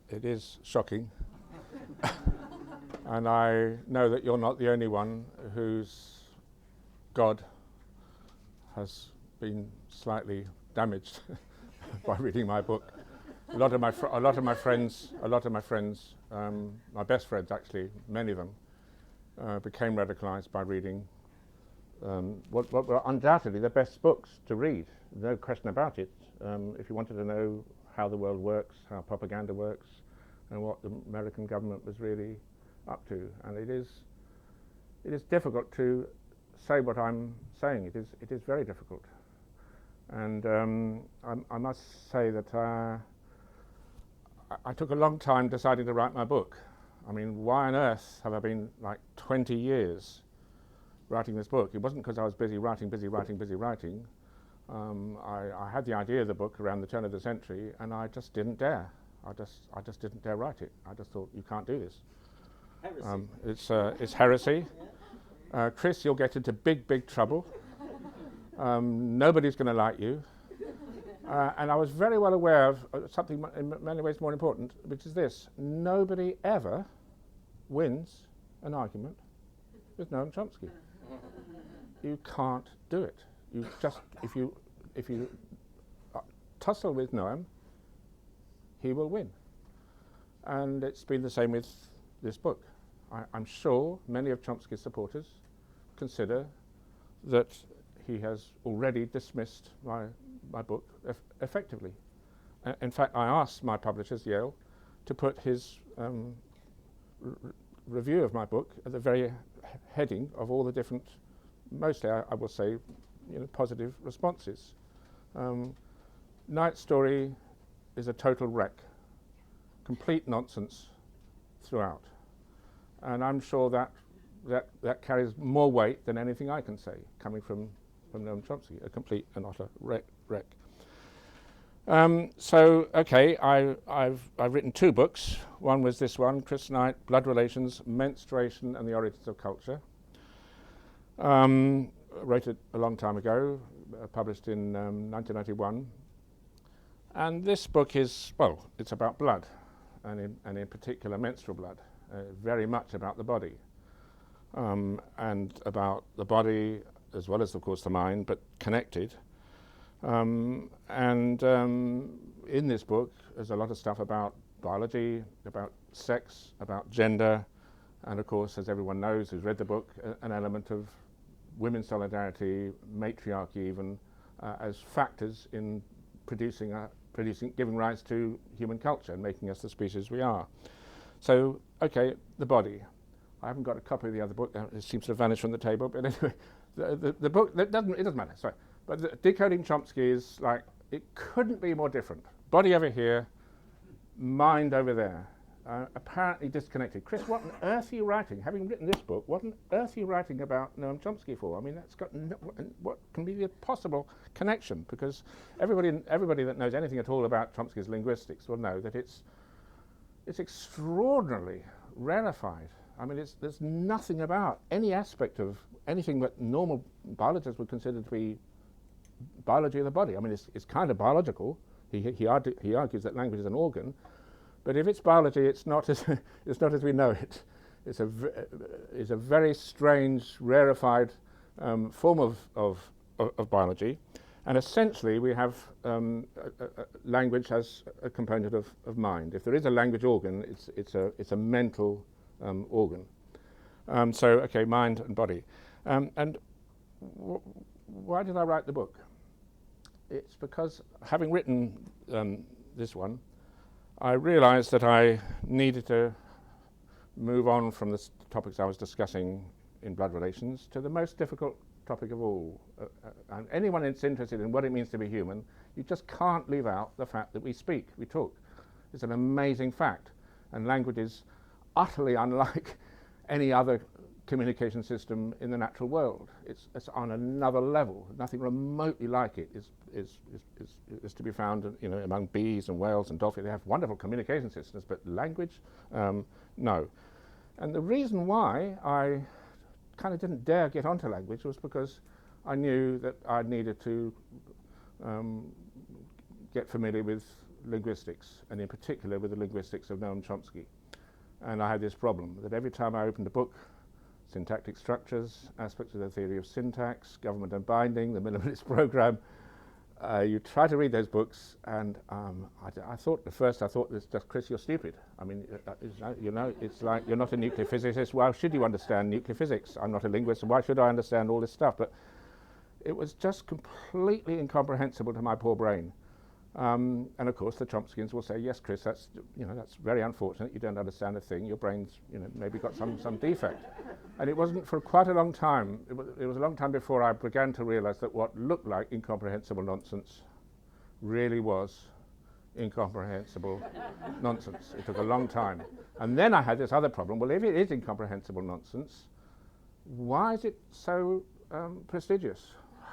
It is shocking. And I know that you're not the only one whose God has been slightly damaged by reading my book. A lot of my friends, my best friends actually, many of them, became radicalized by reading what were undoubtedly the best books to read. No question about it. If you wanted to know how the world works, how propaganda works, and what the American government was really up to, and it is difficult to say what I'm saying. It is very difficult, and I must say that I took a long time deciding to write my book. I mean, why on earth have I been like 20 years writing this book? It wasn't because I was busy writing. I had the idea of the book around the turn of the century, and I just didn't dare. I just didn't dare write it. I just thought, you can't do this. Heresy. It's heresy. Chris, you'll get into big trouble. Nobody's going to like you. And I was very well aware of something in many ways more important, which is this: nobody ever wins an argument with Noam Chomsky. You can't do it. You just, if you tussle with Noam, he will win. And it's been the same with this book. I'm sure many of Chomsky's supporters consider that he has already dismissed my book effectively. In fact, I asked my publishers, Yale, to put his review of my book at the very heading of all the different, mostly I will say, positive responses. Night Story is a total wreck, complete nonsense throughout, and I'm sure that carries more weight than anything I can say coming from Noam Chomsky, a complete and utter wreck. So, okay, I've written two books. One was this one, Chris Knight, Blood Relations, Menstruation and the Origins of Culture. Wrote it a long time ago, published in 1991. And this book is, well, it's about blood, and in particular menstrual blood, very much about the body, and about the body as well as, of course, the mind, but connected. In this book, there's a lot of stuff about biology, about sex, about gender, and of course, as everyone knows who's read the book, an element of women's solidarity, matriarchy even, as factors in giving rise to human culture and making us the species we are. So, okay, the body. I haven't got a copy of the other book. It seems to have vanished from the table. But anyway, the book, it doesn't matter, sorry. But Decoding Chomsky is like, it couldn't be more different. Body over here, mind over there. Apparently disconnected. Chris, what on earth are you writing? Having written this book, what on earth are you writing about Noam Chomsky for? I mean, that's got what can be the possible connection? Because everybody that knows anything at all about Chomsky's linguistics will know that it's extraordinarily rarefied. I mean, there's nothing about any aspect of anything that normal biologists would consider to be biology of the body. I mean, it's kind of biological. He argues that language is an organ, but if it's biology, it's not as we know it. It's a very strange, rarefied form of biology, and essentially we have language as a component of mind. If there is a language organ, it's a mental organ. So, okay, mind and body. And why did I write the book? It's because, having written this one, I realized that I needed to move on from the topics I was discussing in Blood Relations to the most difficult topic of all. And anyone that's interested in what it means to be human, you just can't leave out the fact that we speak, we talk. It's an amazing fact. And language is utterly unlike any other communication system in the natural world. It's on another level. Nothing remotely like it is to be found, among bees and whales and dolphins. They have wonderful communication systems, but language, no. And the reason why I kind of didn't dare get onto language was because I knew that I needed to get familiar with linguistics, and in particular with the linguistics of Noam Chomsky. And I had this problem, that every time I opened a book, syntactic structures, aspects of the theory of syntax, government and binding, the minimalist program, you try to read those books, and I thought at first, it's just, Chris, you're stupid. I mean, it's like you're not a nuclear physicist. Why should you understand nuclear physics? I'm not a linguist, and why should I understand all this stuff? But it was just completely incomprehensible to my poor brain. And of course, the Chomskyans will say, yes, Chris, that's very unfortunate. You don't understand a thing. Your brain's, maybe got some defect. And it wasn't for quite a long time. It was a long time before I began to realize that what looked like incomprehensible nonsense really was incomprehensible nonsense. It took a long time. And then I had this other problem. Well, if it is incomprehensible nonsense, why is it so prestigious?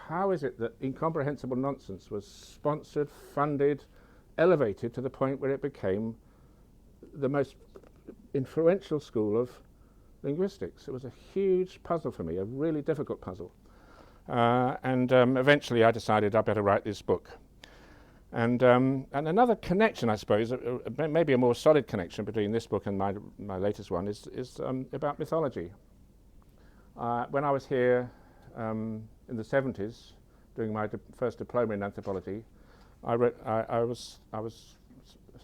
How is it that incomprehensible nonsense was sponsored, funded, elevated to the point where it became the most influential school of linguistics? It was a huge puzzle for me, a really difficult puzzle. And eventually I decided I better write this book. And another connection, I suppose, maybe a more solid connection between this book and my latest one is about mythology. When I was here in the 70s, doing my first diploma in anthropology, I was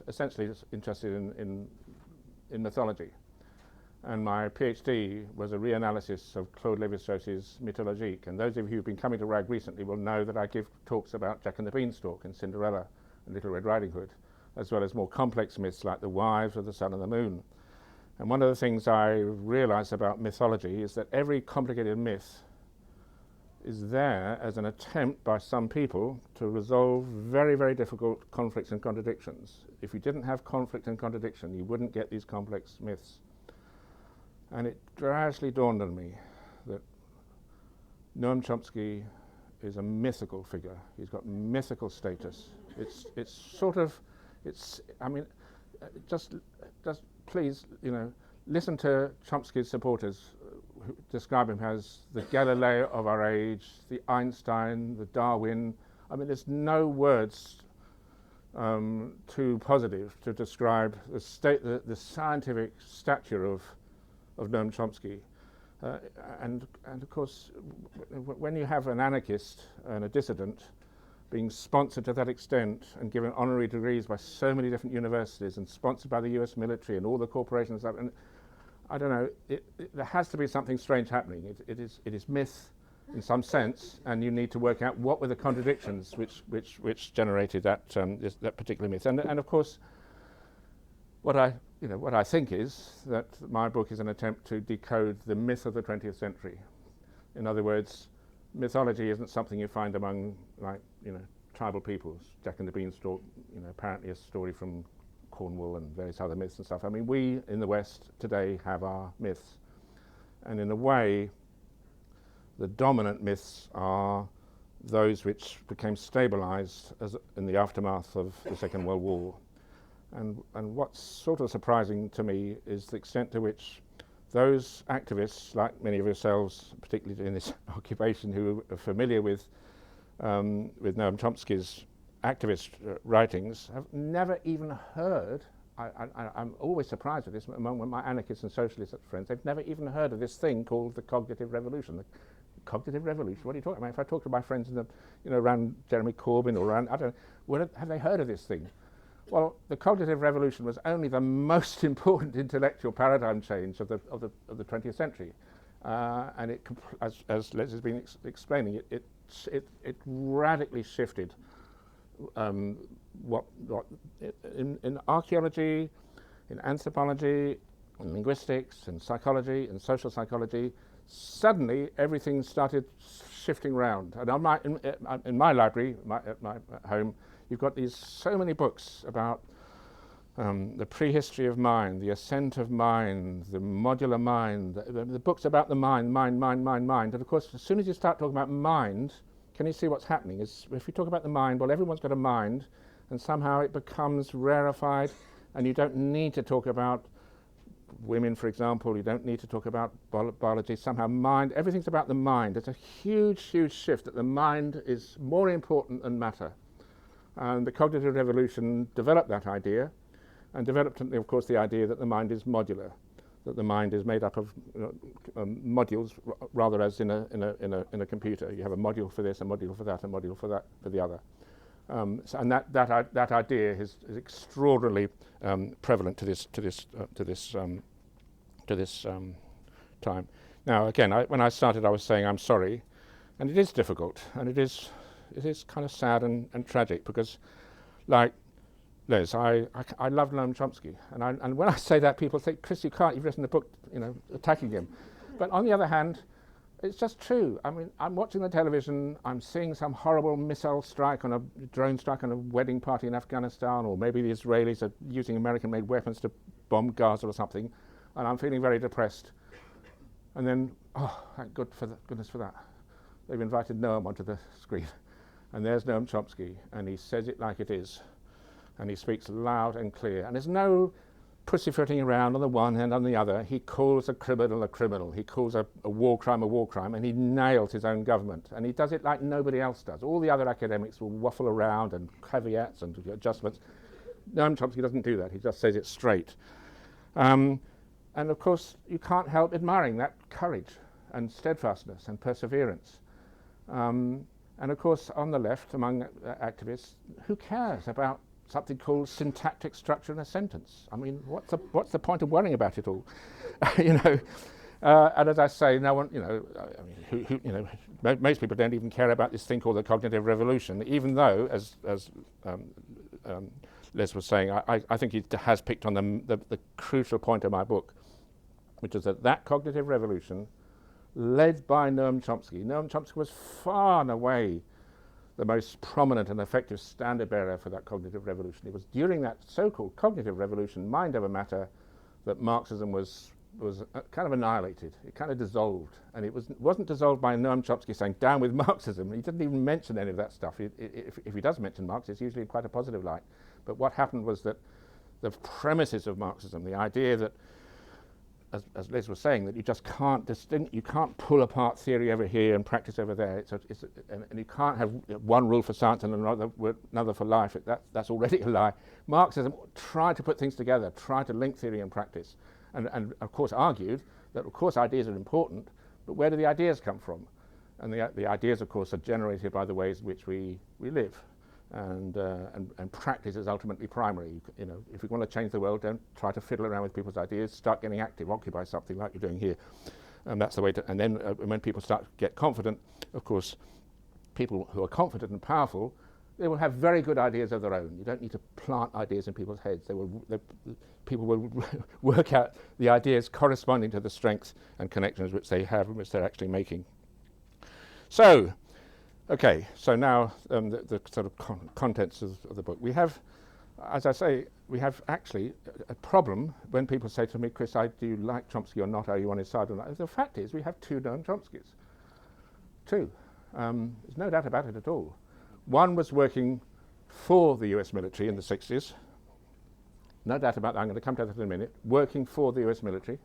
essentially interested in mythology, and my PhD was a reanalysis of Claude Lévi-Strauss's Mythologique. And those of you who've been coming to RAG recently will know that I give talks about Jack and the Beanstalk and Cinderella and Little Red Riding Hood, as well as more complex myths like the Wives of the Sun and the Moon. And one of the things I realized about mythology is that every complicated myth is there as an attempt by some people to resolve very, very difficult conflicts and contradictions. If you didn't have conflict and contradiction, you wouldn't get these complex myths. And it gradually dawned on me that Noam Chomsky is a mythical figure. He's got mythical status. Just please, listen to Chomsky's supporters who describe him as the Galileo of our age, the Einstein, the Darwin. I mean, there's no words too positive to describe the scientific stature of Noam Chomsky. And of course, when you have an anarchist and a dissident being sponsored to that extent and given honorary degrees by so many different universities and sponsored by the US military and all the corporations, and I don't know, there has to be something strange happening. It is myth in some sense, and you need to work out what were the contradictions which generated that particular myth. And of course, what I think is that my book is an attempt to decode the myth of the 20th century. In other words, mythology isn't something you find among tribal peoples. Jack and the Beanstalk, apparently a story from Cornwall and various other myths and stuff. I mean, we in the West today have our myths, and in a way, the dominant myths are those which became stabilized in the aftermath of the Second World War. And what's sort of surprising to me is the extent to which those activists, like many of yourselves, particularly in this occupation, who are familiar with Noam Chomsky's activist writings, have never even heard, I'm always surprised at this among my anarchist and socialist friends, they've never even heard of this thing called the cognitive revolution. The cognitive revolution, what are you talking about? If I talk to my friends around Jeremy Corbyn or around, I don't know, have they heard of this thing? Well, the cognitive revolution was only the most important intellectual paradigm change of the 20th century, and it, as Les has been explaining, it radically shifted what in archaeology, in anthropology, in linguistics, in psychology, in social psychology. Suddenly, everything started shifting round. And in my library, at my home, you've got so many books about the prehistory of mind, the ascent of mind, the modular mind, the books about the mind. And of course, as soon as you start talking about mind, can you see what's happening? If you talk about the mind, well, everyone's got a mind, and somehow it becomes rarefied, and you don't need to talk about women, for example. You don't need to talk about biology. Somehow mind, everything's about the mind. It's a huge, huge shift that the mind is more important than matter. And the cognitive revolution developed that idea, and developed, of course, the idea that the mind is modular, that the mind is made up of modules, rather as in a computer. You have a module for this, a module for that, a module for that, for the other. And that idea is extraordinarily prevalent to this time. Now, again, when I started, I was saying I'm sorry, and it is difficult, and it is kind of sad and tragic, because, like Les, I love Noam Chomsky, and when I say that, people say, Chris, you can't. You've written a book, attacking him. But on the other hand, it's just true. I mean, I'm watching the television, I'm seeing some horrible missile strike on a drone strike on a wedding party in Afghanistan, or maybe the Israelis are using American-made weapons to bomb Gaza or something, and I'm feeling very depressed. And then, oh, thank goodness for that. They've invited Noam onto the screen. And there's Noam Chomsky, and he says it like it is. And he speaks loud and clear. And there's no pussyfooting around on the one hand, on the other. He calls a criminal a criminal. He calls a war crime a war crime, and he nails his own government. And he does it like nobody else does. All the other academics will waffle around and caveats and adjustments. Noam Chomsky doesn't do that. He just says it straight. And of course, you can't help admiring that courage and steadfastness and perseverance. And of course, on the left, among activists, who cares about something called syntactic structure in a sentence? I mean, what's the point of worrying about it all? And as I say, no one, most people don't even care about this thing called the cognitive revolution, even though, as Les was saying, I think he has picked on the crucial point of my book, which is that cognitive revolution, led by Noam Chomsky. Noam Chomsky was far and away the most prominent and effective standard bearer for that cognitive revolution. It was during that so-called cognitive revolution, mind over matter, that Marxism was kind of annihilated. It kind of dissolved. And it wasn't dissolved by Noam Chomsky saying, down with Marxism. He didn't even mention any of that stuff. If he does mention Marx, it's usually in quite a positive light. But what happened was that the premises of Marxism, the idea that, as Les was saying, that you just can't you can't pull apart theory over here and practice over there. And you can't have one rule for science and another for life. That's already a lie. Marxism tried to put things together, tried to link theory and practice, and of course argued that of course ideas are important, but where do the ideas come from? And the ideas, of course, are generated by the ways in which we live. And practice is ultimately primary. If you want to change the world, don't try to fiddle around with people's ideas. Start getting active, occupy something like you're doing here. And that's the way to. And then when people start to get confident, of course, people who are confident and powerful, they will have very good ideas of their own. You don't need to plant ideas in people's heads. People will work out the ideas corresponding to the strengths and connections which they have and which they're actually making. So. Okay, so now the sort of contents of the book. We have, as I say, we have actually a problem when people say to me, Chris, do you like Chomsky or not? Are you on his side or not? The fact is we have two Noam Chomskys. Two. There's no doubt about it at all. One was working for the US military in the 60s. No doubt about that. I'm going to come to that in a minute. Working for the US military.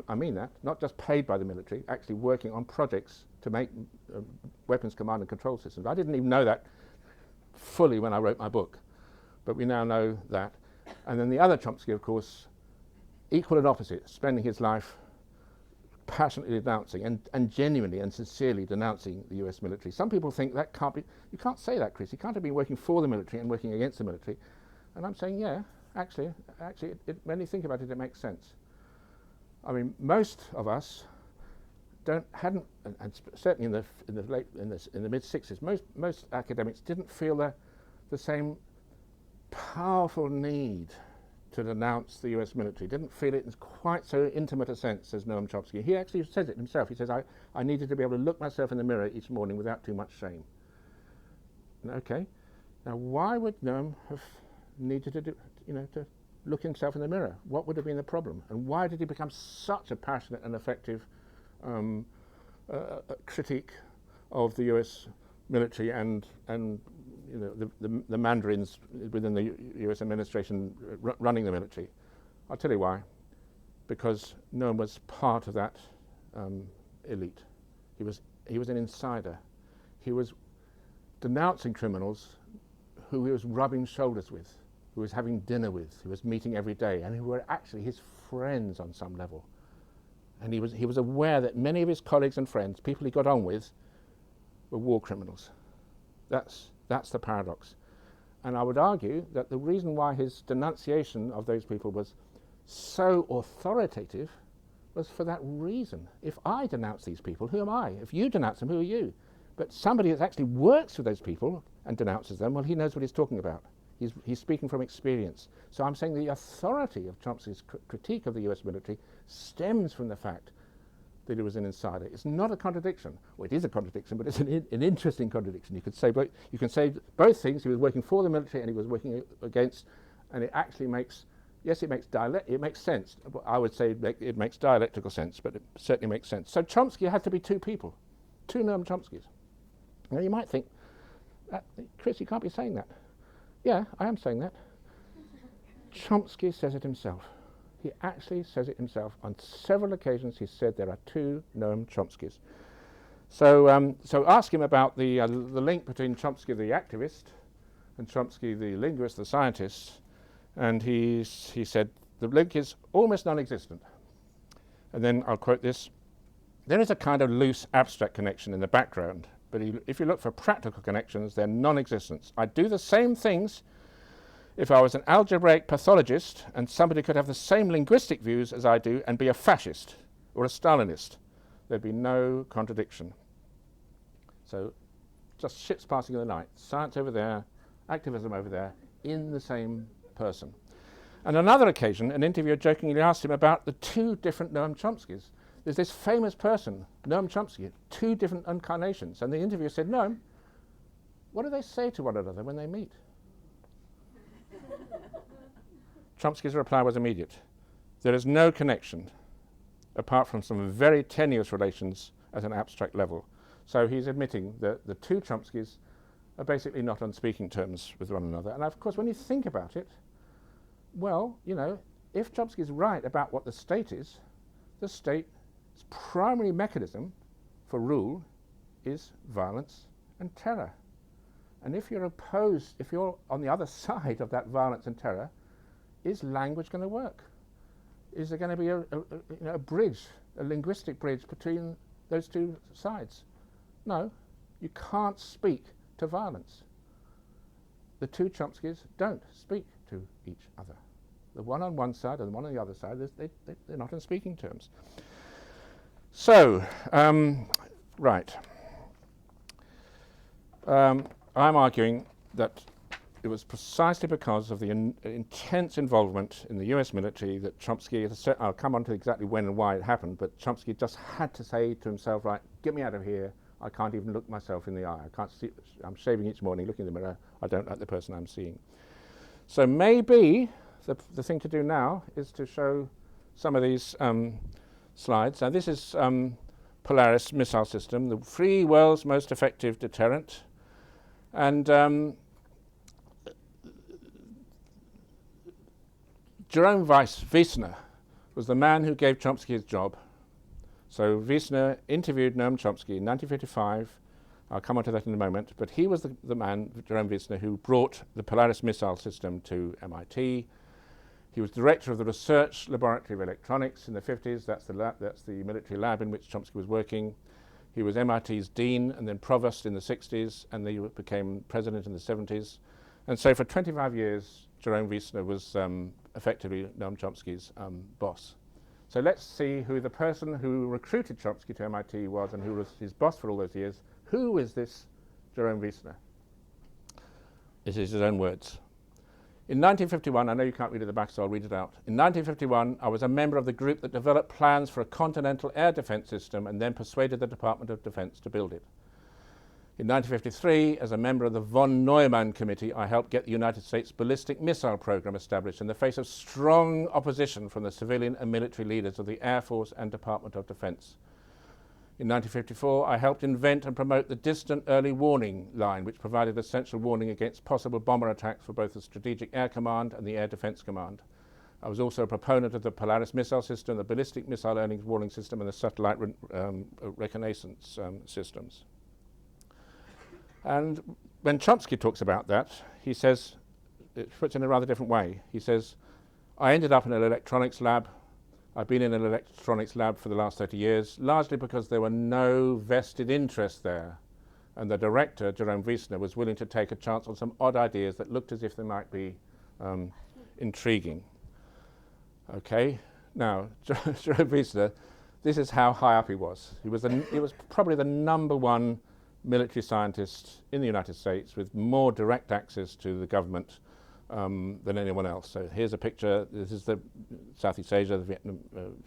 I mean that. Not just paid by the military, actually working on projects to make weapons command and control systems. I didn't even know that fully when I wrote my book, but we now know that. And then the other Chomsky, of course, equal and opposite, spending his life passionately denouncing and genuinely and sincerely denouncing the US military. Some people think that can't be, you can't say that, Chris. You can't have been working for the military and working against the military. And I'm saying, yeah, actually, when you think about it, it makes sense. I mean, most of us hadn't, and certainly in the mid 60s, most academics didn't feel the same powerful need to denounce the US military, didn't feel it in quite so intimate a sense as Noam Chomsky. He actually says it himself. He says, I needed to be able to look myself in the mirror each morning without too much shame. Okay, now why would Noam have needed to to look himself in the mirror? What would have been the problem? And why did he become such a passionate and effective critique of the US military and the mandarins within the US administration running the military? I'll tell you why. Because Noam was part of that elite. He was an insider. He was denouncing criminals who he was rubbing shoulders with, who was having dinner with, who was meeting every day, and who were actually his friends on some level. And he was aware that many of his colleagues and friends, people he got on with, were war criminals. That's the paradox. And I would argue that the reason why his denunciation of those people was so authoritative was for that reason. If I denounce these people, who am I? If you denounce them, who are you? But somebody that actually works with those people and denounces them, well, he knows what he's talking about. He's speaking from experience. So I'm saying the authority of Chomsky's critique of the US military stems from the fact that he was an insider. It's not a contradiction. Well, it is a contradiction, but it's an interesting contradiction. You could say both things. He was working for the military and he was working against, and it actually makes, yes, it makes sense. I would say it makes dialectical sense, but it certainly makes sense. So Chomsky had to be two people, two Noam Chomskys. Now you might think, Chris, you can't be saying that. Yeah, I am saying that. Chomsky says it himself. He actually says it himself. On several occasions he said there are two Noam Chomskys. So ask him about the link between Chomsky the activist and Chomsky the linguist, the scientist, and he said the link is almost non-existent. And then I'll quote this: there is a kind of loose abstract connection in the background, but if you look for practical connections, they're non-existent. I do the same things if I was an algebraic pathologist and somebody could have the same linguistic views as I do and be a fascist or a Stalinist. There'd be no contradiction. So just ships passing in the night, science over there, activism over there, in the same person. On another occasion, an interviewer jokingly asked him about the two different Noam Chomskys. There's this famous person, Noam Chomsky, two different incarnations. And the interviewer said, Noam, what do they say to one another when they meet? Chomsky's reply was immediate. There is no connection, apart from some very tenuous relations at an abstract level. So he's admitting that the two Chomskys are basically not on speaking terms with one another. And of course, when you think about it, well, you know, if Chomsky's right about what the state's primary mechanism for rule is violence and terror. And if you're on the other side of that violence and terror, is language going to work? Is there going to be a bridge, a linguistic bridge between those two sides? No, you can't speak to violence. The two Chomskys don't speak to each other. The one on one side and the one on the other side, they're not in speaking terms. So, right. I'm arguing that it was precisely because of the intense involvement in the US military that Chomsky, I'll come on to exactly when and why it happened, but Chomsky just had to say to himself, right, get me out of here. I can't even look myself in the eye. I can't see, I'm shaving each morning, looking in the mirror. I don't like the person I'm seeing. So maybe the thing to do now is to show some of these slides. Now this is Polaris missile system, the free world's most effective deterrent. And Jerome Wiesner was the man who gave Chomsky his job. So Wiesner interviewed Noam Chomsky in 1955. I'll come on to that in a moment. But he was the man, Jerome Wiesner, who brought the Polaris missile system to MIT. He was director of the Research Laboratory of Electronics in the 50s. That's the military lab in which Chomsky was working. He was MIT's dean and then provost in the 60s, and then he became president in the 70s. And so for 25 years, Jerome Wiesner was effectively Noam Chomsky's boss. So let's see who the person who recruited Chomsky to MIT was and who was his boss for all those years. Who is this Jerome Wiesner? This is his own words. In 1951, I know you can't read it at the back, so I'll read it out. In 1951, I was a member of the group that developed plans for a continental air defense system and then persuaded the Department of Defense to build it. In 1953, as a member of the von Neumann Committee, I helped get the United States ballistic missile program established in the face of strong opposition from the civilian and military leaders of the Air Force and Department of Defense. In 1954, I helped invent and promote the Distant Early Warning Line, which provided essential warning against possible bomber attacks for both the Strategic Air Command and the Air Defense Command. I was also a proponent of the Polaris missile system, the ballistic missile early warning system, and the satellite reconnaissance systems. And when Chomsky talks about that, he says, it puts it in a rather different way. He says, I ended up in an electronics lab. I've been in an electronics lab for the last 30 years, largely because there were no vested interests there. And the director, Jerome Wiesner, was willing to take a chance on some odd ideas that looked as if they might be intriguing. Okay, now, Jerome Wiesner, this is how high up he was. He was probably the #1 military scientist in the United States with more direct access to the government than anyone else. So here's a picture. This is the Southeast Asia, the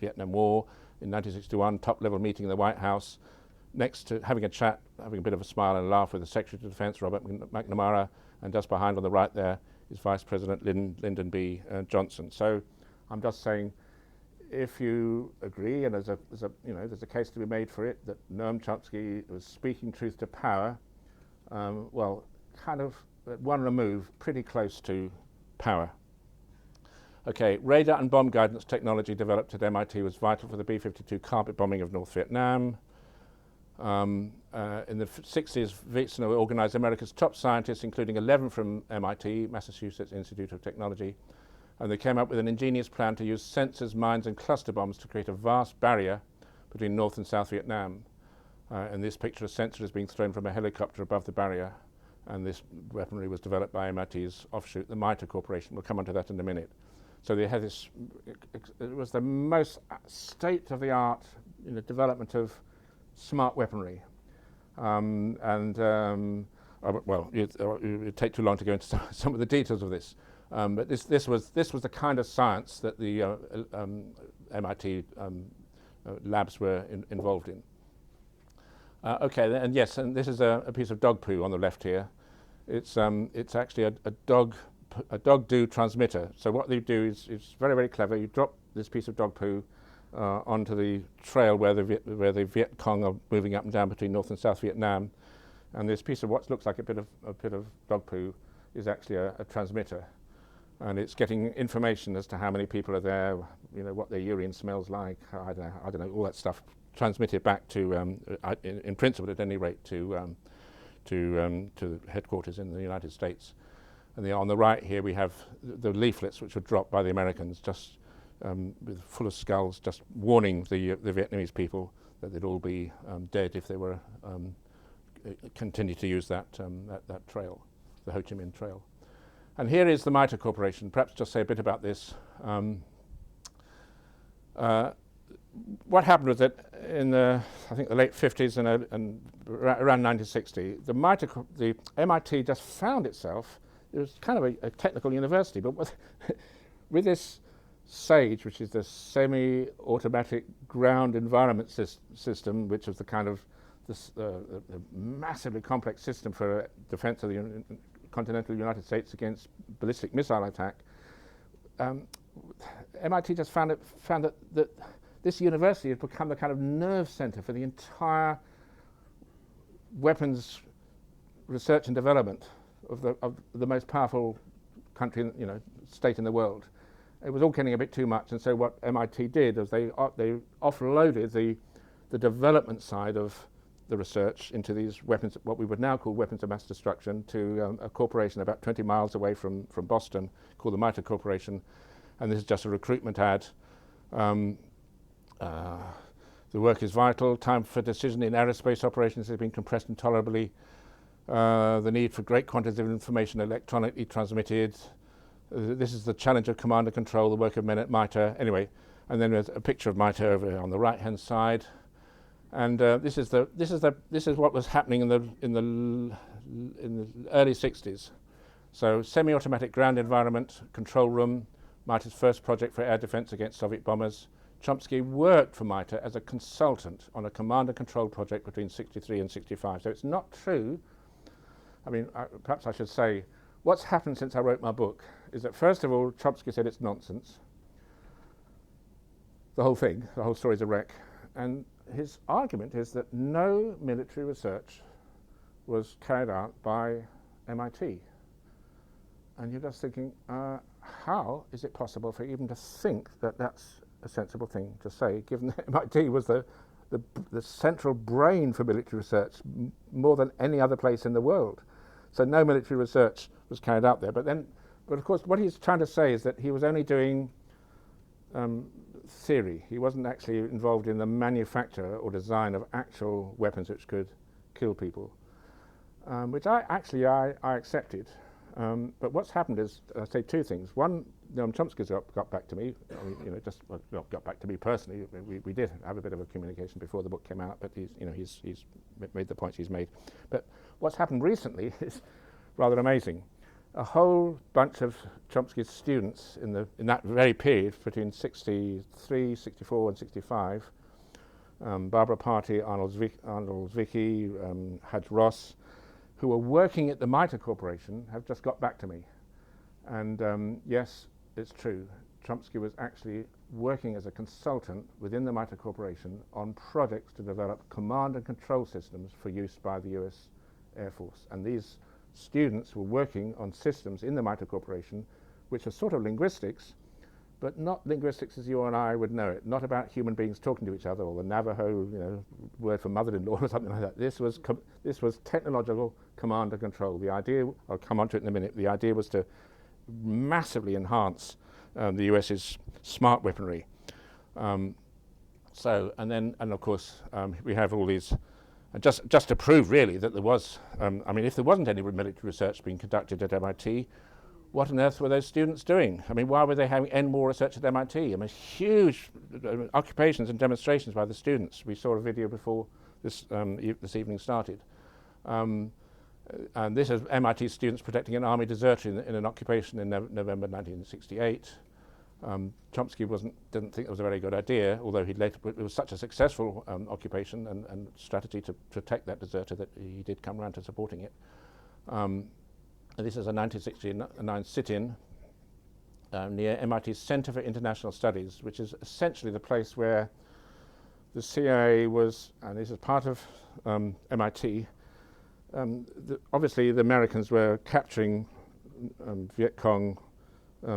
Vietnam War in 1961, top-level meeting in the White House, next to having a chat, having a bit of a smile and a laugh with the Secretary of Defense, Robert McNamara, and just behind on the right there is Vice President Lyndon B. Johnson. So I'm just saying, if you agree, and there's a case to be made for it, that Noam Chomsky was speaking truth to power, well, kind of at one remove, pretty close to power. Okay, radar and bomb guidance technology developed at MIT was vital for the B-52 carpet bombing of North Vietnam. In the 60s, Wiesner organized America's top scientists, including 11 from MIT, Massachusetts Institute of Technology, and they came up with an ingenious plan to use sensors, mines, and cluster bombs to create a vast barrier between North and South Vietnam. In this picture, a sensor is being thrown from a helicopter above the barrier, and this weaponry was developed by MIT's offshoot, the MITRE Corporation. We'll come on to that in a minute. So they had this, it was the most state-of-the-art development of smart weaponry. Well, it'd take too long to go into some of the details of this. But this was the kind of science that the MIT labs were involved in. Okay, and yes, and this is a piece of dog poo on the left here. It's actually a dog do transmitter. So what they do is very, very clever. You drop this piece of dog poo onto the trail where the Viet Cong are moving up and down between North and South Vietnam, and this piece of what looks like a bit of dog poo is actually a transmitter, and it's getting information as to how many people are there, what their urine smells like. I don't know, all that stuff transmitted back to, in principle, at any rate, to the headquarters in the United States. And on the right here we have the leaflets which were dropped by the Americans, just full of skulls, just warning the Vietnamese people that they'd all be dead if they were continue to use that trail, the Ho Chi Minh Trail. And here is the MITRE Corporation. Perhaps just say a bit about this. What happened was that in the late 50s and around 1960, the MIT just found itself. It was kind of a technical university, but with this SAGE, which is the semi-automatic ground environment system, which was the kind of the massively complex system for defense of the continental United States against ballistic missile attack. MIT just found that this university had become the kind of nerve center for the entire weapons research and development of the most powerful country, state in the world. It was all getting a bit too much, and so what MIT did was they offloaded the development side of the research into these weapons, what we would now call weapons of mass destruction, to a corporation about 20 miles away from Boston called the MITRE Corporation. And this is just a recruitment ad. The work is vital. Time for decision in aerospace operations has been compressed intolerably. The need for great quantities of information electronically transmitted. This is the challenge of command and control, the work of men at MITRE. Anyway, and then there's a picture of MITRE over on the right-hand side. And this is what was happening in the early 60s. So semi-automatic ground environment control room, MITRE's first project for air defense against Soviet bombers. Chomsky worked for MITRE as a consultant on a command and control project between 63 and 65. So it's not true. I mean, perhaps I should say, what's happened since I wrote my book is that, first of all, Chomsky said it's nonsense. The whole thing, the whole story's a wreck. And his argument is that no military research was carried out by MIT. And you're just thinking, how is it possible for even to think that that's a sensible thing to say, given that MIT was the central brain for military research more than any other place in the world? So no military research was carried out there. But of course, what he's trying to say is that he was only doing theory. He wasn't actually involved in the manufacture or design of actual weapons which could kill people, which I accepted. But what's happened is, I say two things. One, Noam Chomsky's got back to me. Not got back to me personally. We did have a bit of a communication before the book came out, but he's made the points he's made. But what's happened recently is rather amazing. A whole bunch of Chomsky's students in that very period, between 63, 64, and 65, Barbara Party, Arnold Zwicky, Hudge Ross, who were working at the MITRE Corporation, have just got back to me. And yes, it's true. Chomsky was actually working as a consultant within the MITRE Corporation on projects to develop command and control systems for use by the US Air Force. And these students were working on systems in the MITRE Corporation which are sort of linguistics, but not linguistics as you and I would know it, not about human beings talking to each other, or the Navajo word for mother-in-law or something like that. This was technological command and control. The idea, I'll come on to it in a minute, the idea was to massively enhance the US's smart weaponry. And of course, we have all these, just to prove really that there was, if there wasn't any military research being conducted at MIT, what on earth were those students doing? I mean, why were they having more research at MIT? I mean, huge occupations and demonstrations by the students. We saw a video before this evening started. And this is MIT students protecting an army deserter in an occupation in November 1968. Chomsky didn't think it was a very good idea, although it was such a successful occupation and strategy to protect that deserter that he did come around to supporting it. This is a 1969 sit-in near MIT's Center for International Studies, which is essentially the place where the CIA was, and this is part of MIT. Obviously, the Americans were capturing Viet Cong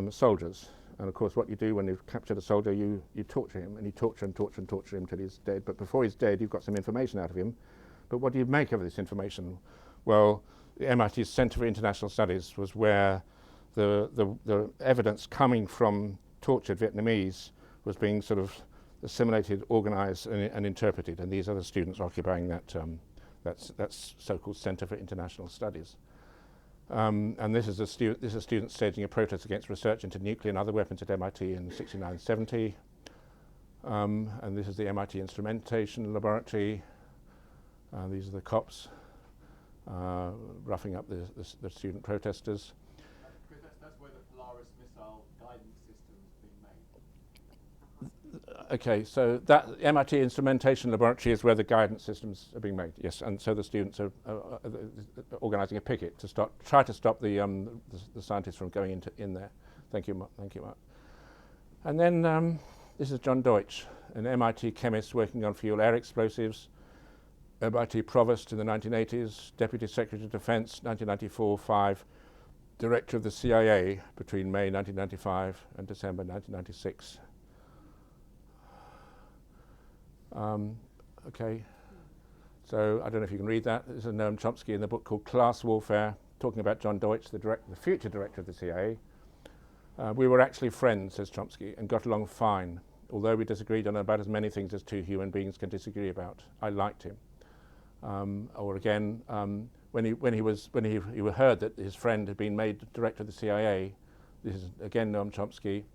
soldiers. And of course, what you do when you've captured a soldier, you torture him, and you torture and torture and torture him till he's dead. But before he's dead, you've got some information out of him. But what do you make of this information? Well, the MIT Center for International Studies was where the evidence coming from tortured Vietnamese was being sort of assimilated, organized, and interpreted. And these are the students occupying that so-called Center for International Studies. And this is a student staging a protest against research into nuclear and other weapons at MIT in 69-70. And this is the MIT Instrumentation Laboratory. These are the cops roughing up the student protesters. That's where the Polaris missile guidance system is being made. Okay, so that MIT Instrumentation Laboratory is where the guidance systems are being made, yes, and so the students are organising a picket to try to stop the scientists from going in there. Thank you, Mark. And then this is John Deutsch, an MIT chemist working on fuel air explosives, MIT provost in the 1980s, Deputy Secretary of Defense 1994-5, Director of the CIA between May 1995 and December 1996. Okay, so I don't know if you can read that. This is Noam Chomsky in the book called Class Warfare, talking about John Deutsch, the future director of the CIA. We were actually friends, says Chomsky, and got along fine, although we disagreed on about as many things as two human beings can disagree about. I liked him. Or again, when he heard that his friend had been made director of the CIA, this is again Noam Chomsky.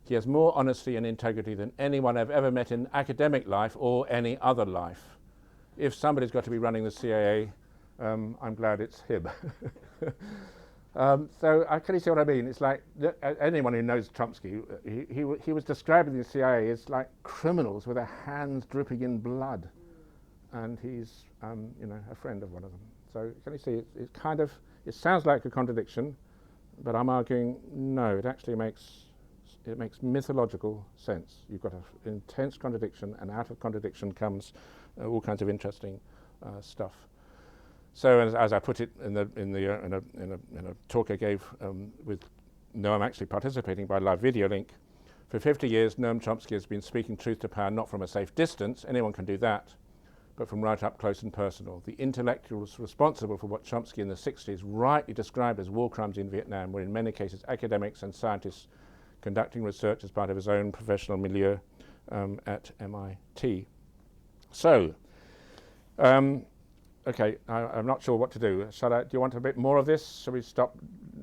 He has more honesty and integrity than anyone I've ever met in academic life or any other life. If somebody's got to be running the CIA, I'm glad it's him. So can you see what I mean? It's like anyone who knows Chomsky, he was describing the CIA as like criminals with their hands dripping in blood, and he's a friend of one of them. So can you see? It sounds like a contradiction, but I'm arguing no. It actually makes mythological sense. You've got an intense contradiction, and out of contradiction comes all kinds of interesting stuff. So, as I put it in a talk I gave with Noam actually participating by live video link, for 50 years Noam Chomsky has been speaking truth to power, not from a safe distance. Anyone can do that, but from right up close and personal. The intellectuals responsible for what Chomsky in the 60s rightly described as war crimes in Vietnam were in many cases academics and scientists conducting research as part of his own professional milieu at MIT. So, okay, I'm not sure what to do. Do you want a bit more of this? Shall we stop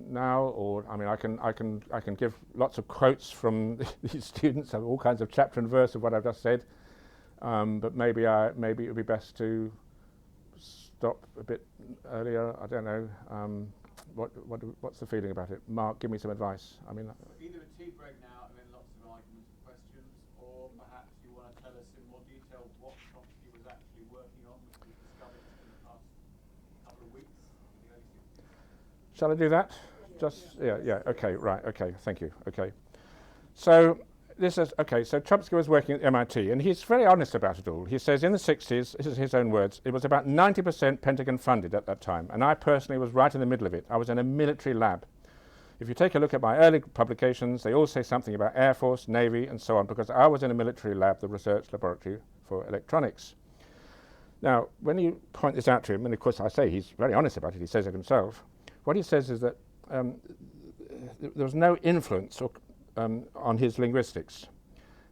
now? Or, I mean, I can give lots of quotes from these students of all kinds of chapter and verse of what I've just said. But maybe it would be best to stop a bit earlier. I don't know. What's the feeling about it? Mark, give me some advice. I mean, either a tea break now and then lots of arguments and questions, or perhaps you want to tell us in more detail what Chomsky was actually working on, which we discovered in the past couple of weeks in the early 60s. Shall I do that? Yeah. Okay. Right. Okay. Thank you. Okay. So. So Chomsky was working at MIT, and he's very honest about it all. He says in the 60s, this is his own words, it was about 90% Pentagon funded at that time, and I personally was right in the middle of it. I was in a military lab. If you take a look at my early publications, they all say something about Air Force, Navy, and so on, because I was in a military lab, the research laboratory for electronics. Now, when you point this out to him, and of course I say he's very honest about it, he says it himself, what he says is that there was no influence on his linguistics,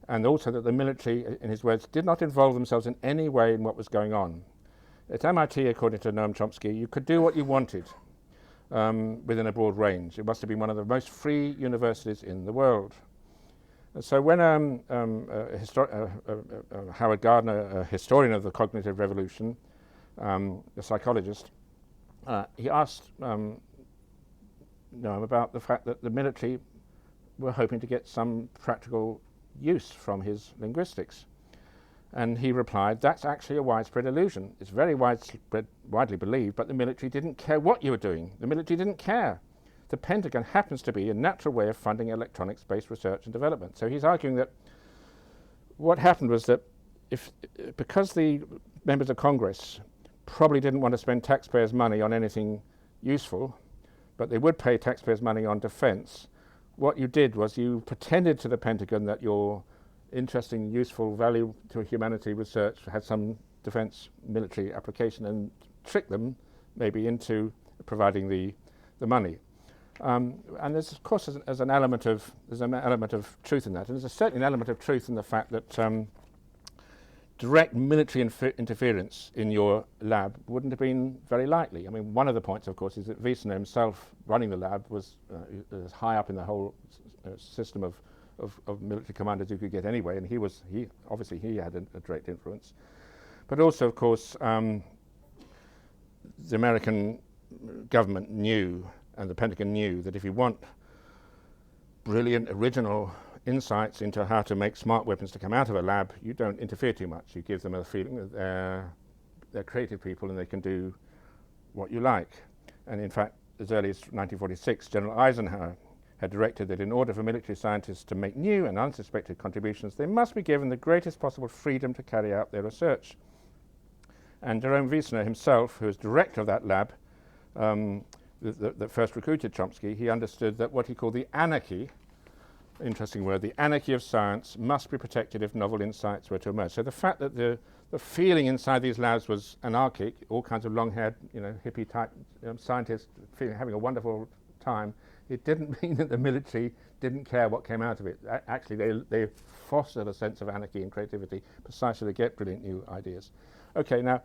and also that the military, in his words, did not involve themselves in any way in what was going on. At MIT, according to Noam Chomsky, you could do what you wanted within a broad range. It must have been one of the most free universities in the world. And so when Howard Gardner, a historian of the cognitive revolution, a psychologist, he asked Noam about the fact that the military were hoping to get some practical use from his linguistics. And he replied, that's actually a widespread illusion. It's very widely believed, but the military didn't care what you were doing. The military didn't care. The Pentagon happens to be a natural way of funding electronics-based research and development. So he's arguing that what happened was that because the members of Congress probably didn't want to spend taxpayers' money on anything useful, but they would pay taxpayers' money on defense, what you did was you pretended to the Pentagon that your interesting, useful, value to humanity research had some defense military application and tricked them maybe into providing the money. And there's, of course, there's an element of truth in that. And there's certainly an element of truth in the fact that direct military interference in your lab wouldn't have been very likely. I mean, one of the points, of course, is that Wiesner himself, running the lab, was high up in the whole system of military commanders you could get anyway, and he obviously had a direct influence. But also, of course, the American government knew, and the Pentagon knew, that if you want brilliant, original insights into how to make smart weapons to come out of a lab, you don't interfere too much. You give them a feeling that they're creative people and they can do what you like. And in fact, as early as 1946, General Eisenhower had directed that in order for military scientists to make new and unsuspected contributions, they must be given the greatest possible freedom to carry out their research. And Jerome Wiesner himself, who was director of that lab, that first recruited Chomsky, he understood that what he called the anarchy, interesting word, the anarchy of science must be protected if novel insights were to emerge. So the fact that the feeling inside these labs was anarchic, all kinds of long-haired, hippie-type scientists having a wonderful time, it didn't mean that the military didn't care what came out of it. Actually, they fostered a sense of anarchy and creativity precisely to get brilliant new ideas. Okay, now,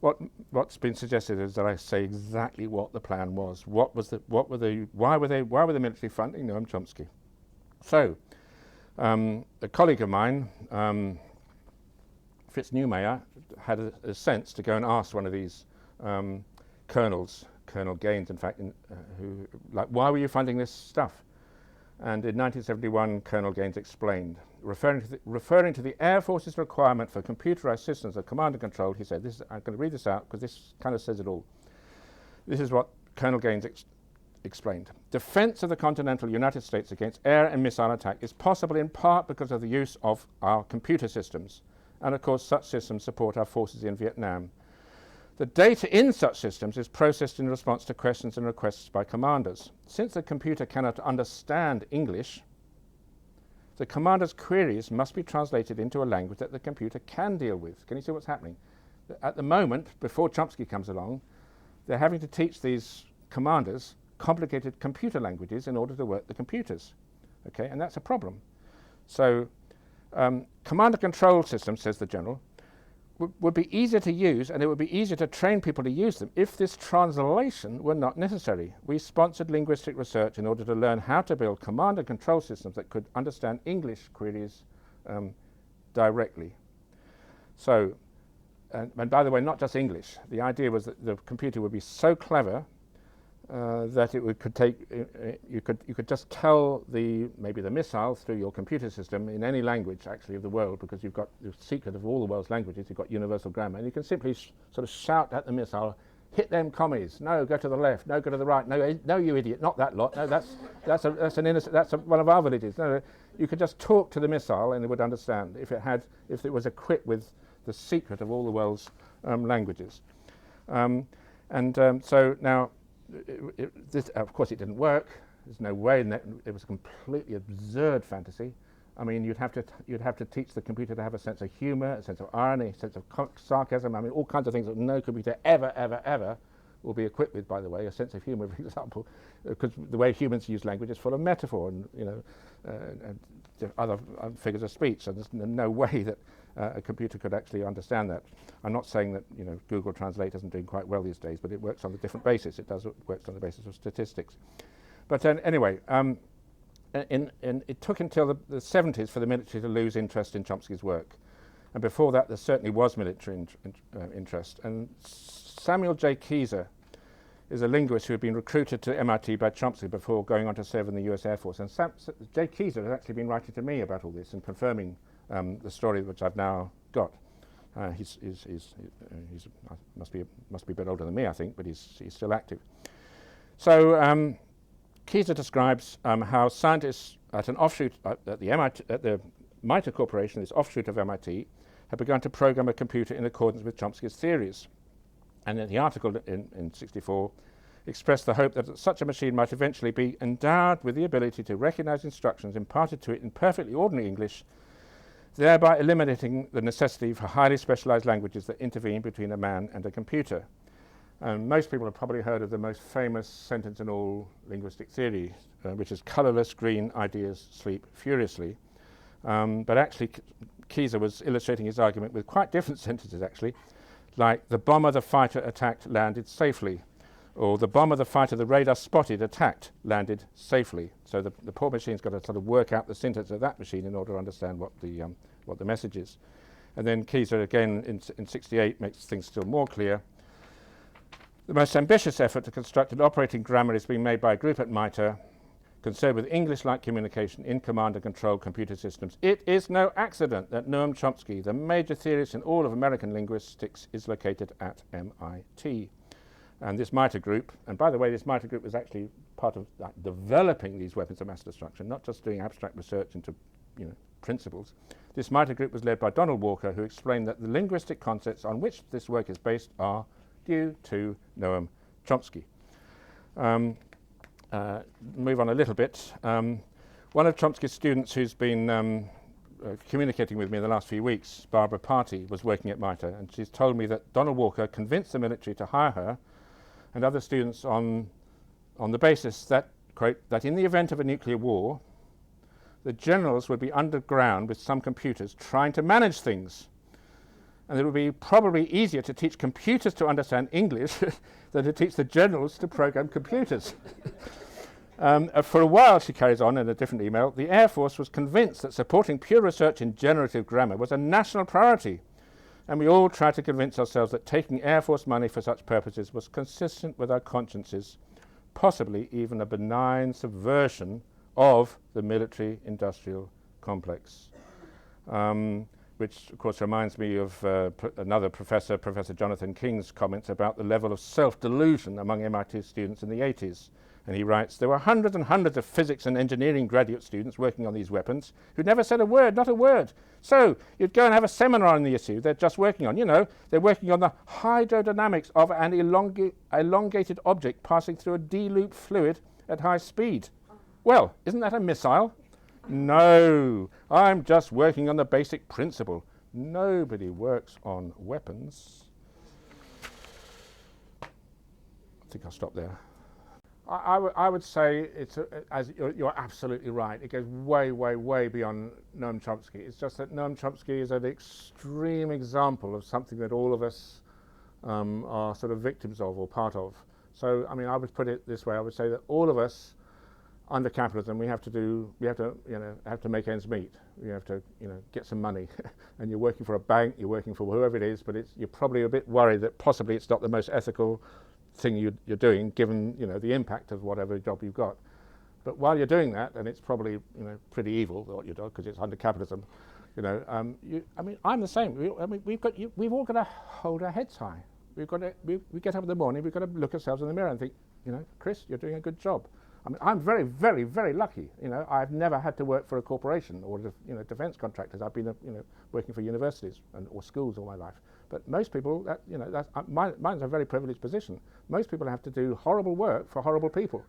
what's been suggested is that I say exactly what the plan was. Why were the military funding Noam Chomsky? So, a colleague of mine, Fritz Neumayer, had a sense to go and ask one of these colonels, Colonel Gaines, in fact, who, why were you funding this stuff? And in 1971, Colonel Gaines explained, referring to the Air Force's requirement for computerized systems of command and control, he said, I'm going to read this out because this kind of says it all. This is what Colonel Gaines explained. Defense of the continental United States against air and missile attack is possible in part because of the use of our computer systems. And of course, such systems support our forces in Vietnam. The data in such systems is processed in response to questions and requests by commanders. Since the computer cannot understand English, the commander's queries must be translated into a language that the computer can deal with. Can you see what's happening? at the moment, before Chomsky comes along, they're having to teach these commanders complicated computer languages in order to work the computers. Okay, and that's a problem. So command and control systems, says the general, would be easier to use, and it would be easier to train people to use them if this translation were not necessary. We sponsored linguistic research in order to learn how to build command and control systems that could understand English queries directly. So, and by the way, not just English. The idea was that the computer would be so clever that it could take, you could just tell maybe the missile through your computer system in any language actually of the world, because you've got the secret of all the world's languages. You've got universal grammar, and you can simply sort of shout at the missile, "Hit them commies! No, go to the left! No, go to the right! No, you idiot! Not that lot! No, that's one of our villages!" No, you could just talk to the missile, and it would understand if it was equipped with the secret of all the world's languages. So now. This, of course, it didn't work. There's no way. It was a completely absurd fantasy. I mean, you'd have to teach the computer to have a sense of humor, a sense of irony, a sense of sarcasm. I mean, all kinds of things that no computer ever will be equipped with. By the way, a sense of humor, for example, because the way humans use language is full of metaphor and and other figures of speech. So there's no way that a computer could actually understand that. I'm not saying that Google Translate isn't doing quite well these days, but it works on a different basis. It works on the basis of statistics. But anyway, it took until the 70s for the military to lose interest in Chomsky's work, and before that there certainly was military interest. And Samuel J. Keyser is a linguist who had been recruited to MIT by Chomsky before going on to serve in the US Air Force. And J. Keyser has actually been writing to me about all this and confirming the story which I've now got. He's must be a bit older than me, I think, but he's still active. So Keyser describes how scientists at an offshoot at the MITRE Corporation, this offshoot of MIT, had begun to program a computer in accordance with Chomsky's theories. And in the article in '64 expressed the hope that such a machine might eventually be endowed with the ability to recognize instructions imparted to it in perfectly ordinary English, thereby eliminating the necessity for highly specialized languages that intervene between a man and a computer. And most people have probably heard of the most famous sentence in all linguistic theory, which is "colorless green ideas sleep furiously." But actually, Keyser was illustrating his argument with quite different sentences, actually, like "the bomber the fighter attacked landed safely," or "the bomber the fighter the radar spotted attacked landed safely." So the poor machine's got to sort of work out the syntax of that machine in order to understand what the message is. And then Keyser again in '68 makes things still more clear. The most ambitious effort to construct an operating grammar is being made by a group at MITRE concerned with English-like communication in command and control computer systems. It is no accident that Noam Chomsky, the major theorist in all of American linguistics, is located at MIT. And this MITRE group, and by the way, this MITRE group was actually part of developing these weapons of mass destruction, not just doing abstract research into principles. This MITRE group was led by Donald Walker, who explained that the linguistic concepts on which this work is based are due to Noam Chomsky. Move on a little bit. One of Chomsky's students who's been communicating with me in the last few weeks, Barbara Party, was working at MITRE, and she's told me that Donald Walker convinced the military to hire her and other students on the basis that, quote, that in the event of a nuclear war, the generals would be underground with some computers trying to manage things. And it would be probably easier to teach computers to understand English than to teach the generals to program computers. For a while, she carries on in a different email, the Air Force was convinced that supporting pure research in generative grammar was a national priority. And we all tried to convince ourselves that taking Air Force money for such purposes was consistent with our consciences, possibly even a benign subversion of the military-industrial complex. Which, of course, reminds me of another professor, Professor Jonathan King's comments about the level of self-delusion among MIT students in the 80s. And he writes, there were hundreds and hundreds of physics and engineering graduate students working on these weapons who never said a word, not a word. So you'd go and have a seminar on the issue they're just working on. They're working on the hydrodynamics of an elongated object passing through a D-loop fluid at high speed. Well, isn't that a missile? No, I'm just working on the basic principle. Nobody works on weapons think I'll stop there. I would say as you're absolutely right. It goes way, way, way beyond Noam Chomsky. It's just that Noam Chomsky is an extreme example of something that all of us are sort of victims of or part of. So, I mean, I would put it this way. I would say that all of us, under capitalism, we have to make ends meet. We have to, get some money. And you're working for a bank, you're working for whoever it is, but you're probably a bit worried that possibly it's not the most ethical thing you're doing, given the impact of whatever job you've got. But while you're doing that, and it's probably pretty evil what you're doing because it's under capitalism, I'm the same. We've all got to hold our heads high. We get up in the morning. We've got to look ourselves in the mirror and think, Chris, you're doing a good job. I mean, I'm very, very, very lucky. I've never had to work for a corporation or defence contractors. I've been working for universities or schools all my life. But most people, mine's a very privileged position. Most people have to do horrible work for horrible people,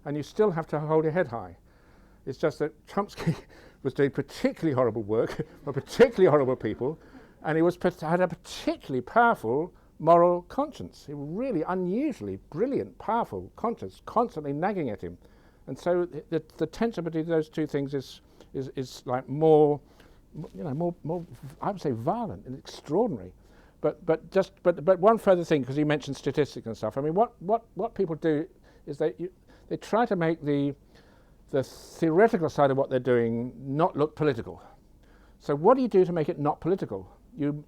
and you still have to hold your head high. It's just that Chomsky was doing particularly horrible work for particularly horrible people, and he had a particularly powerful moral conscience. He was really unusually brilliant, powerful conscience, constantly nagging at him. And so the tension between those two things is like more, I would say violent and extraordinary. But one further thing, because you mentioned statistics and stuff. I mean, what people do is they try to make the theoretical side of what they're doing not look political. So what do you do to make it not political? You've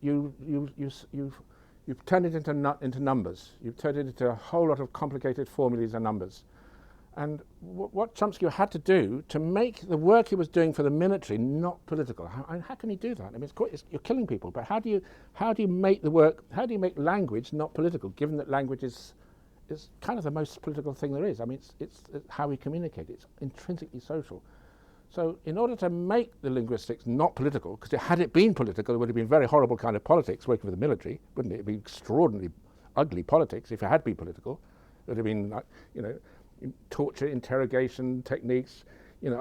turned it into numbers. You've turned it into a whole lot of complicated formulas and numbers. And what Chomsky had to do to make the work he was doing for the military not political. How can he do that? I mean, you're killing people. But how do you make the work? How do you make language not political? Given that language is kind of the most political thing there is. I mean, it's how we communicate. It's intrinsically social. So in order to make the linguistics not political, because had it been political, it would have been very horrible kind of politics working for the military, wouldn't it? It would be extraordinarily ugly politics if it had been political. It would have been like, torture, interrogation techniques. You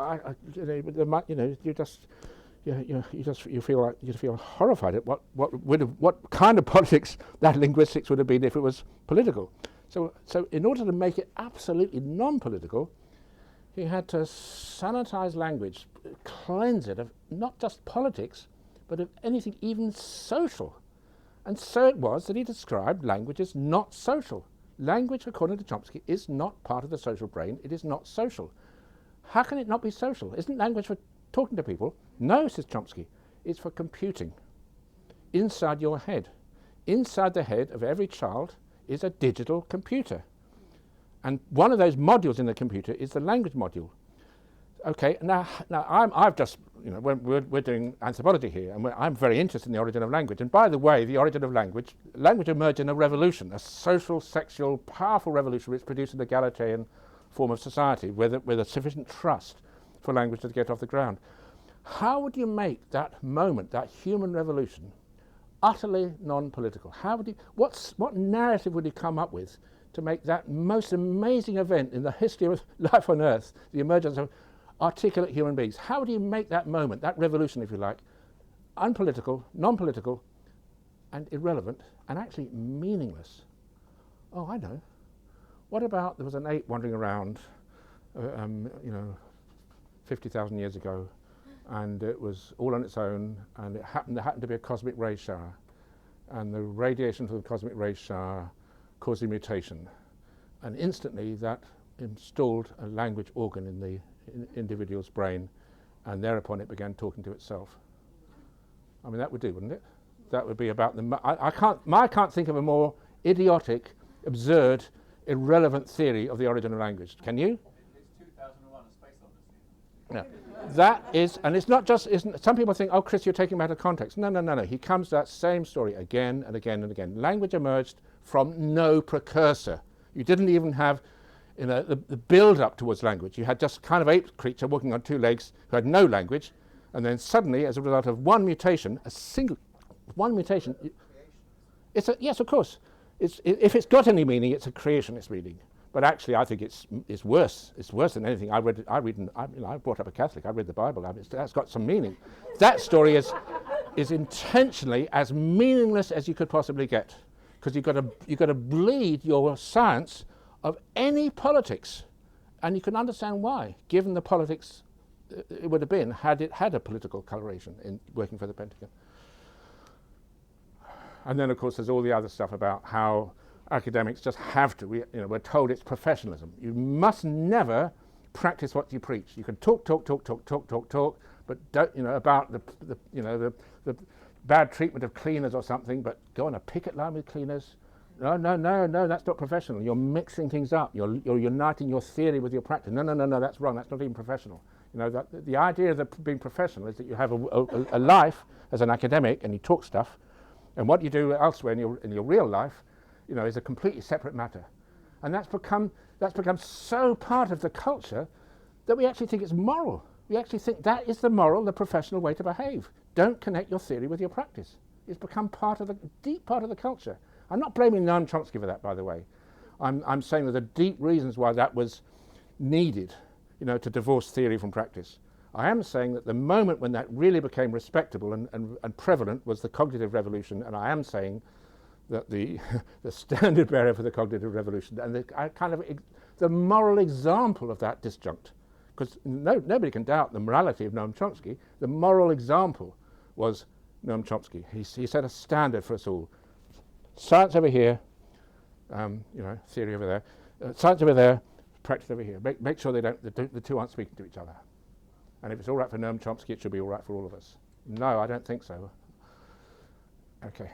feel horrified at what kind of politics that linguistics would have been if it was political. So in order to make it absolutely non-political, he had to sanitize language, cleanse it of not just politics, but of anything even social. And so it was that he described language as not social. Language, according to Chomsky, is not part of the social brain. It is not social. How can it not be social? Isn't language for talking to people? No, says Chomsky. It's for computing. Inside your head. Inside the head of every child is a digital computer. And one of those modules in the computer is the language module. Okay, now I've just, we're doing anthropology here, and I'm very interested in the origin of language. And by the way, the origin of language emerged in a revolution, a social, sexual, powerful revolution which produced an egalitarian form of society with a sufficient trust for language to get off the ground. How would you make that moment, that human revolution, utterly non-political? What narrative would he come up with to make that most amazing event in the history of life on Earth, the emergence of articulate human beings? How do you make that moment, that revolution, if you like, unpolitical, non-political, and irrelevant, and actually meaningless? Oh, I know. What about there was an ape wandering around, 50,000 years ago, and it was all on its own, and there happened to be a cosmic ray shower, and the radiation from the cosmic ray shower caused a mutation, and instantly that installed a language organ in the individual's brain, and thereupon it began talking to itself. I mean, that would do, wouldn't it? That would be about I can't think of a more idiotic, absurd, irrelevant theory of the origin of language. Can you? It's 2001: A Space Odyssey. Yeah. That is, and it's not just, some people think, oh, Chris, you're taking him out of context. No. He comes to that same story again and again and again. Language emerged from no precursor. You didn't even have the build-up towards language. You had just kind of ape creature walking on two legs who had no language, and then suddenly, as a result of one mutation, yes, of course. If it's got any meaning, it's a creationist meaning. But actually, I think it's worse. It's worse than anything. I brought up a Catholic. I read the Bible. That's got some meaning. That story is intentionally as meaningless as you could possibly get, because you've got to bleed your science of any politics. And you can understand why, given the politics it would have been had it had a political coloration in working for the Pentagon. And then, of course, there's all the other stuff about how academics just have to. We're told it's professionalism. You must never practice what you preach. You can talk, but don't, about the bad treatment of cleaners or something, but go on a picket line with cleaners. No, that's not professional. You're mixing things up. You're uniting your theory with your practice. No, that's wrong. That's not even professional. The idea of being professional is that you have a life as an academic and you talk stuff, and what you do elsewhere in your real life, is a completely separate matter. And that's become so part of the culture that we actually think it's moral. We actually think that is the professional way to behave. Don't connect your theory with your practice. It's become deep part of the culture. I'm not blaming Noam Chomsky for that, by the way. I'm saying that there are deep reasons why that was needed, to divorce theory from practice. I am saying that the moment when that really became respectable and prevalent was the cognitive revolution, and I am saying that the standard bearer for the cognitive revolution and the moral example of that disjunct, because nobody can doubt the morality of Noam Chomsky. The moral example was Noam Chomsky. He set a standard for us all. Science over here, theory over there. Science over there, practice over here. Make sure the two aren't speaking to each other. And if it's all right for Noam Chomsky, it should be all right for all of us. No, I don't think so. Okay.